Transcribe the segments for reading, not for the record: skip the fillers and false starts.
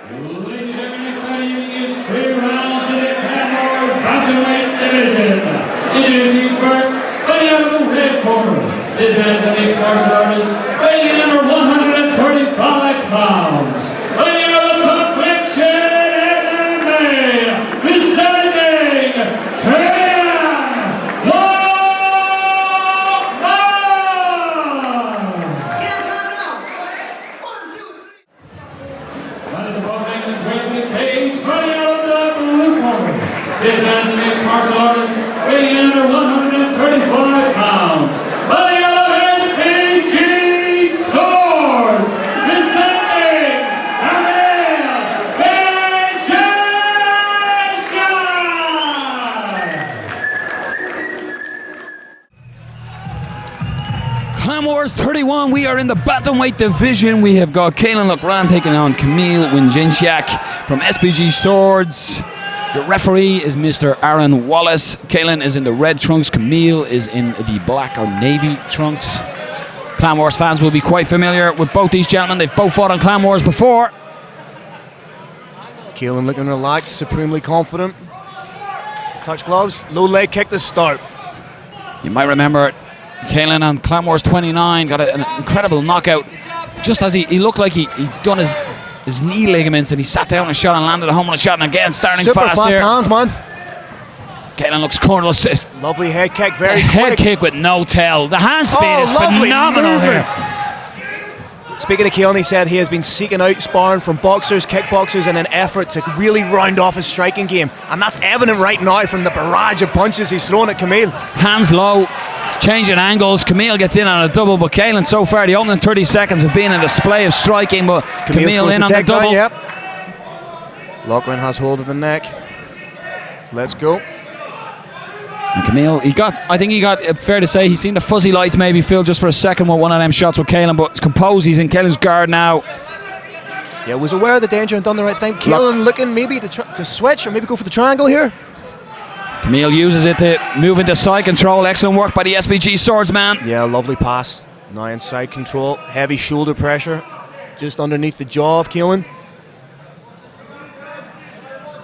Ladies and gentlemen, next fight evening is 3 rounds in the Bantamweight Bantamweight division. Introducing first, fighting out of the red corner. This man is a mixed martial artist, weighing in under 135 pounds. Fighting out of Konfliction MMA, presenting Caolan Loughran. That is about making his way to the cage, fighting out of the blue corner. This man is a mixed martial artist, weighing in under 135 pounds. Fighting out of SPG Swords, presenting Kamil Wincenciak. Clan Wars 31, we are in the Bantamweight division. We have got Caolan Loughran taking on Kamil Wincenciak from SPG Swords. The referee is Mr. Aaron Wallace. Caolan is in the red trunks. Kamil is in the black or navy trunks. Clan Wars fans will be quite familiar with both these gentlemen. They've both fought on Clan Wars before. Caolan looking relaxed, supremely confident. Touch gloves, low leg kick to start. You might remember Caolan on Clan Wars 29 got an incredible knockout. Just as he looked like he'd done his knee ligaments, and he sat down and shot and landed a home run shot, and again starting Super fast fast here. hands, man. Caolan looks cornered. Lovely head kick, very head quick. kick with no tell. The hand speed is lovely phenomenal movement. here. Speaking of Caolan, he said he has been seeking out sparring from boxers, kickboxers in an effort to really round off his striking game, and that's evident right now from the barrage of punches he's throwing at Kamil. Hands low, changing angles. Kamil gets in on a double, but Caolan so far the opening 30 seconds have been a display of striking, but Kamil in on the double. Yep. Loughran has hold of the neck. Let's go. And Kamil, I think he got, fair to say, he's seen the fuzzy lights maybe fill just for a second with one of them shots with Caolan, but composed, he's in Caolan's guard now. Yeah, was aware of the danger and done the right thing. Caolan looking maybe to switch or maybe go for the triangle here. Kamil uses it to move into side control. Excellent work by the SPG Swordsman. Yeah, lovely pass. Now inside control, heavy shoulder pressure just underneath the jaw of Caolan.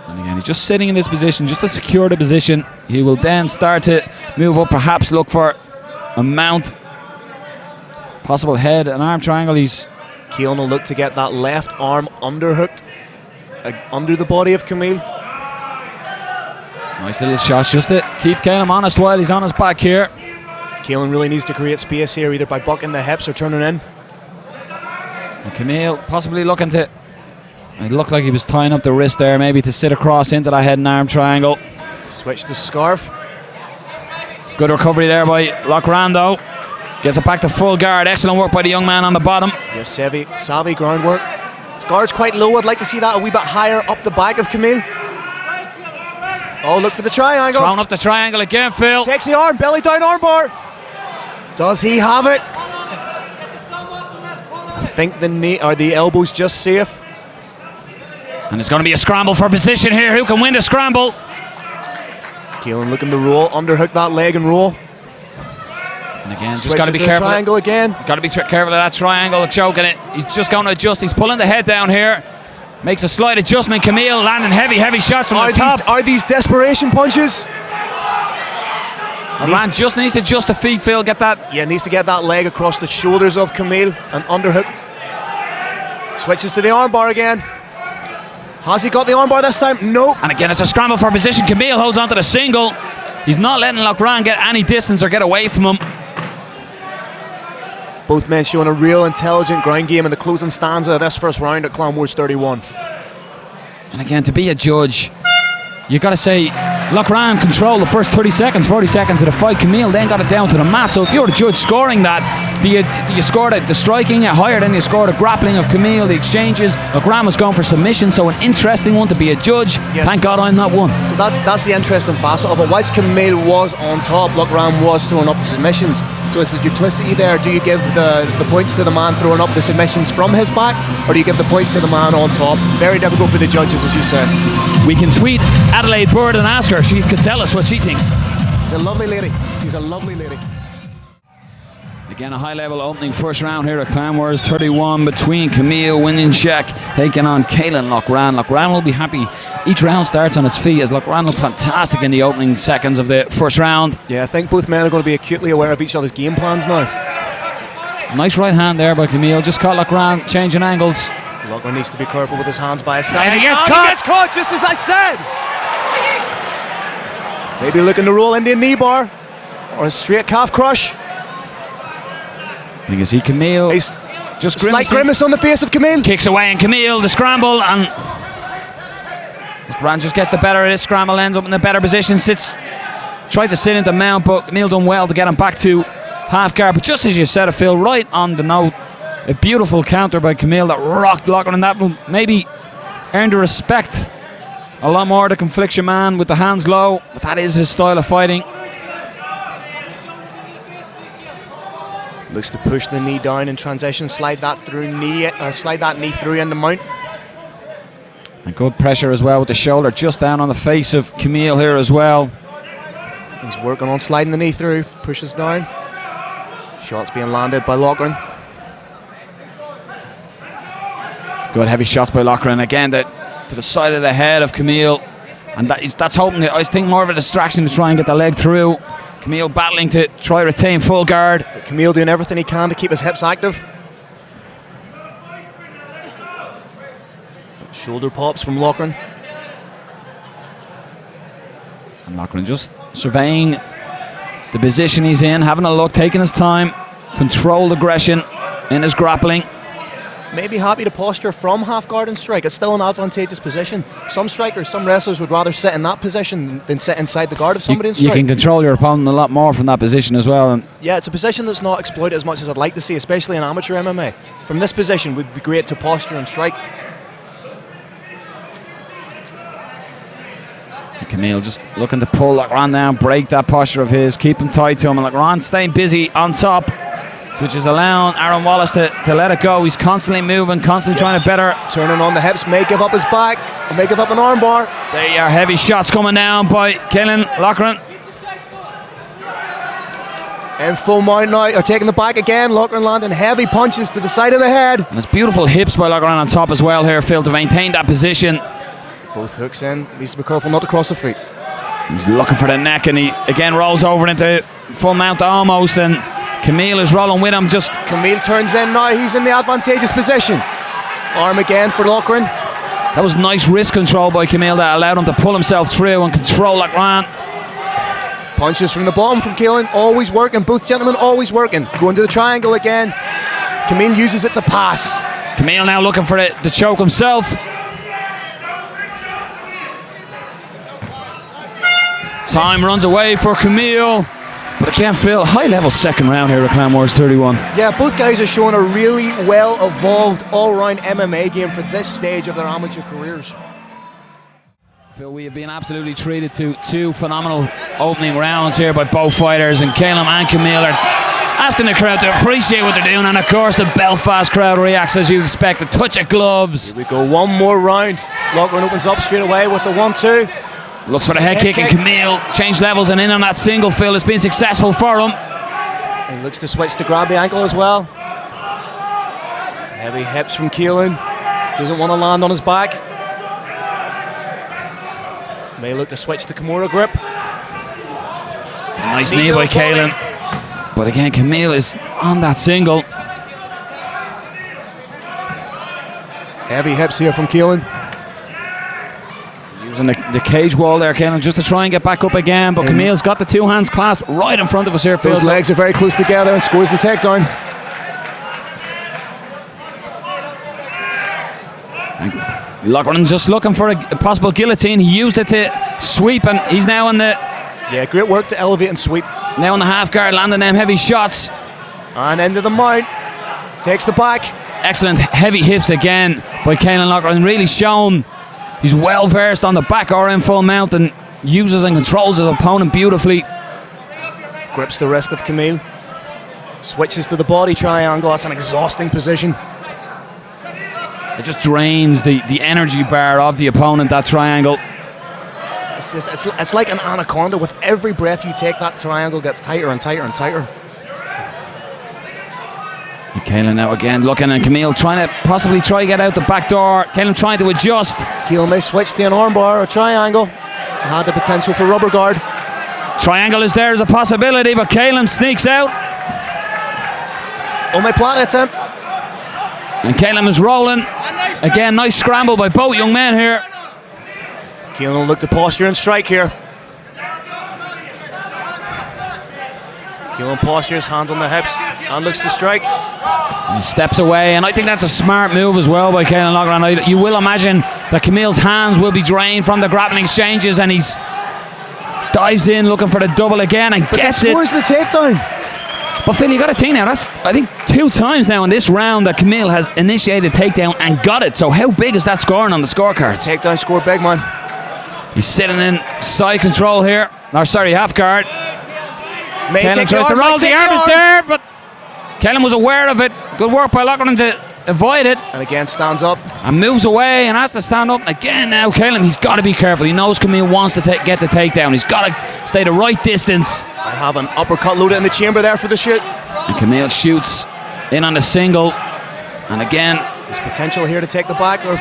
And again, he's just sitting in this position just to secure the position. He will then start to move up, perhaps look for a mount, possible head and arm triangle. Caolan will look to get that left arm underhooked under the body of Kamil. Nice little shots just to keep Caolan honest while he's on his back here. Caolan really needs to create space here, either by bucking the hips or turning in. And Kamil possibly looking to, it looked like he was tying up the wrist there, maybe to sit across into that head and arm triangle. Switch to scarf. Good recovery there by Loughran though. Gets it back to full guard. Excellent work by the young man on the bottom. Yes, savvy groundwork. His guard's quite low. I'd like to see that a wee bit higher up the back of Kamil. Oh, look for the triangle. Throwing up the triangle again, Phil. Takes the arm, belly down armbar. Does he have it? I think the knee or the elbow's just safe. And it's going to be a scramble for position here. Who can win the scramble? Caolan looking to roll, underhook that leg and roll. And again, just got to be careful. Triangle again. Got to be careful of that triangle, choking it. He's just going to adjust. He's pulling the head down here. Makes a slight adjustment. Kamil landing heavy shots from the top. Are these desperation punches? Loughran just needs to adjust the feet, Phil. Get that. Yeah, needs to get that leg across the shoulders of Kamil and underhook. Switches to the armbar again. Has he got the armbar this time? No. And again, it's a scramble for position. Kamil holds onto the single. He's not letting Loughran get any distance or get away from him. Both men showing a real intelligent ground game in the closing stanza of this first round at Clan Wars 31. And again, to be a judge, you got to say Loughran controlled the first 30 seconds, 40 seconds of the fight. Kamil then got it down to the mat. So if you're the judge scoring that, do you score the striking higher than you score the grappling of Kamil, the exchanges? Loughran was going for submission, so an interesting one to be a judge. Yes. Thank God I'm not one. So that's the interesting facet of it. Whilst Kamil was on top, Loughran was throwing up the submissions. So it's the duplicity there. Do you give the points to the man throwing up the submissions from his back, or do you give the points to the man on top? Very difficult for the judges, as you said. We can tweet Adelaide Bird and ask her. She could tell us what she thinks. She's a lovely lady. She's a lovely lady. Again, a high-level opening first round here at Clan Wars 31 between Kamil Wincenciak taking on Caolan Loughran. Loughran will be happy. Each round starts on its feet as Loughran looked fantastic in the opening seconds of the first round. Yeah, I think both men are going to be acutely aware of each other's game plans now. Nice right hand there by Kamil. Just caught Loughran changing angles. Loughran needs to be careful with his hands by his side. And he gets caught! He gets caught, just as I said! Maybe looking to roll Indian knee bar or a straight calf crush. You can see Kamil He's just slight grimace on the face of Kamil. Kicks away and Kamil the scramble, and Loughran just gets the better of this scramble, ends up in the better position, tried to sit into mount, but Kamil done well to get him back to half guard. But just as you said it, Phil, right on the note, a beautiful counter by Kamil that rocked Loughran, and that will maybe earn the respect a lot more, the Konfliction man with the hands low, but that is his style of fighting. Looks to push the knee down in transition, slide that knee through into mount. And good pressure as well with the shoulder just down on the face of Kamil here as well. He's working on sliding the knee through, pushes down. Shots being landed by Loughran. Good heavy shots by Loughran again to the side of the head of Kamil, and that's hoping, I think, more of a distraction to try and get the leg through. Kamil battling to try retain full guard. Kamil doing everything he can to keep his hips active. Shoulder pops from Loughran. And Loughran just surveying the position he's in, having a look, taking his time, controlled aggression in his grappling. Maybe happy to posture from half guard and strike. It's still an advantageous position. Some strikers, some wrestlers would rather sit in that position than sit inside the guard of somebody and strike. You can control your opponent a lot more from that position as well. And yeah, it's a position that's not exploited as much as I'd like to see, especially in amateur MMA. From this position, would be great to posture and strike. Kamil just looking to pull Loughran down, break that posture of his, keep him tight to him, and Loughran staying busy on top, which is allowing Aaron Wallace to let it go. He's constantly moving, constantly trying to better. Turning on the hips, may give up his back, or may give up an armbar. There are heavy shots coming down by Caolan Loughran. In full mount now, or taking the back again. Loughran landing heavy punches to the side of the head. And it's beautiful hips by Loughran on top as well here, Phil, to maintain that position. Both hooks in, needs to be careful not to cross the feet. He's looking for the neck, and he again rolls over into full mount almost, and Kamil is rolling with him. Just Kamil turns in now, he's in the advantageous position. Arm again for Loughran. That was nice wrist control by Kamil that allowed him to pull himself through and control Loughran. Punches from the bottom from Caolan, always working, both gentlemen always working. Going to the triangle again. Kamil uses it to pass. Kamil now looking for it to choke himself. Time runs away for Kamil, but I can't feel high-level second round here at Clan Wars 31. Yeah, both guys are showing a really well-evolved all-round MMA game for this stage of their amateur careers. Phil, we have been absolutely treated to two phenomenal opening rounds here by both fighters, and Caolan and Kamil are asking the crowd to appreciate what they're doing, and of course the Belfast crowd reacts as you expect. A touch of gloves. Here we go, one more round. Loughran opens up straight away with the 1-2. Looks for the head kick, and Kamil changed levels and in on that single, Phil. It's been successful for him. He looks to switch to grab the ankle as well. Heavy hips from Caolan. Doesn't want to land on his back. May look to switch to Kimura grip. Nice knee by Caolan. But again, Kamil is on that single. Heavy hips here from Caolan. Using the cage wall there, Caolan, just to try and get back up again. But Kamil's got the two hands clasped right in front of us here, Phil. Those legs are very close together and scores the takedown. Loughran just looking for a possible guillotine. He used it to sweep, and he's now in the... Yeah, great work to elevate and sweep. Now in the half guard, landing them heavy shots. And into the mount. Takes the back. Excellent heavy hips again by Caolan Loughran. Really shown he's well versed on the back or in full mount, and uses and controls his opponent beautifully. Grips the wrist of Kamil. Switches to the body triangle. That's an exhausting position. It just drains the energy bar of the opponent, that triangle. It's like an anaconda. With every breath you take, that triangle gets tighter and tighter and tighter. And Caolan now again looking, and Kamil trying to possibly get out the back door. Caolan trying to adjust. Caolan may switch to an armbar or triangle. Had the potential for rubber guard. Triangle is there as a possibility, but Caolan sneaks out. On my planet attempt. And Caolan is rolling. Again, nice scramble by both young men here. Caolan look to posture and strike here. Caolan postures, hands on the hips, and looks to strike. And he steps away, and I think that's a smart move as well by Caolan Loughran. You will imagine that Kamil's hands will be drained from the grappling exchanges, and he's dives in looking for the double again and gets it. Where's the takedown? But Phil, you got to think now, that's I think 2 times now in this round that Kamil has initiated takedown and got it. So how big is that scoring on the scorecards? Takedown score big, man. He's sitting in side control here. Or sorry, half guard. Caolan tries to roll. The arm is there, but Caolan was aware of it. Good work by Loughran to avoid it. And again stands up. And moves away and has to stand up. And again now Caolan, he's got to be careful. He knows Kamil wants to get the takedown. He's got to stay the right distance. And have an uppercut loaded in the chamber there for the shoot. And Kamil shoots in on the single. And again, there's potential here to take the back, or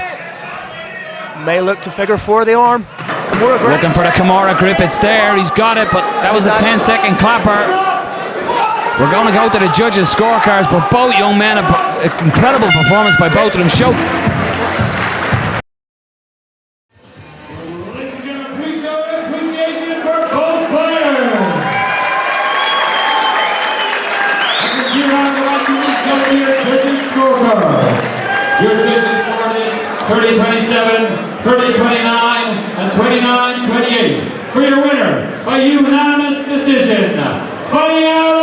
may look to figure 4 the arm. Kimura grip. Looking for the Kimura grip. It's there. He's got it, but that was the 10-second clapper. We're going to go to the judges' scorecards, but both young men, an incredible performance by both of them. Show. Ladies and gentlemen, please show appreciation for both fighters. After 2 rounds of action, we go to your judges' scorecards. Your judges scored this 30-27, 30-29, and 29-28. For your winner, by unanimous decision, fighting out